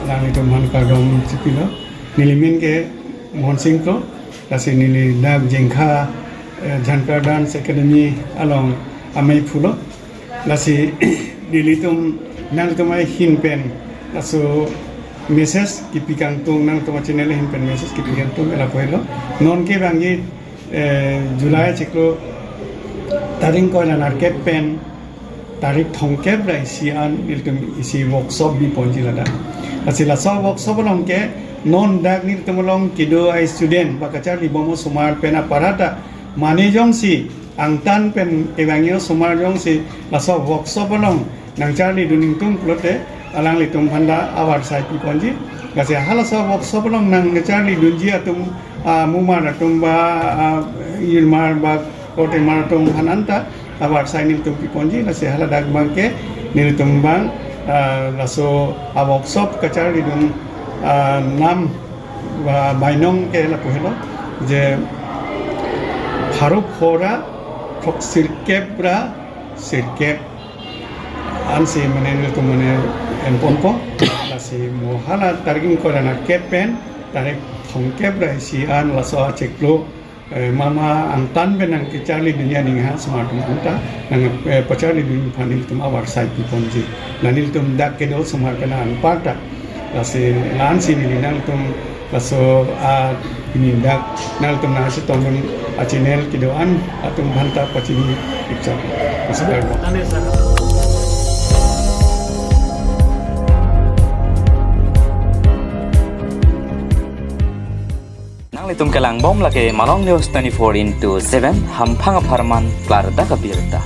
lang itu man kagam cipilo nilimin ke Mohon Singh ko kasi nili dag jengkha Jhankar Dance Academy along amai phulo lasi nilitum nang tumai hinpen laso message kipikang tung nang tuma channel hinpen message kipikang tung ela pohelo non ke bangi July chiklo taring ko na narket pen tarik thongkep rai sian niltum isi workshop bi ponjilada asila sa workshop long ke non dak niltum long kido ai student bakachar di bomo sumar pena parata mane jong si angtan pen evangio sumar jong si lasa workshop long nang charli duning tung plote alang litum phanda awar sai pi ponji gase halasa workshop long nang charli dunji atum mumar atum ba ilmar ba kote maratung hananta awar sai niltum pi ponji lase hala dak bangke niltum bang laso workshop kachar dun nam bainong ke la pohelo je haruk hora thok sirkepra sirkep ansi mane niltum mane empompo lasi mohala targin korana kepen tarik thongkepra si an laso cheklo mama angtan benang kecali dunia ningha smart anta nang pacali dunia panil tum awar sai pi ponji nanil tum dak kedo smart kana anparta lasi lan sini nang tum laso a ini dak nang tum nasi tomun a channel kedoan atum banta pacini picture sebar Litum kelang bom lagi Malong News 24/7 hampang aparman klar da kabirta.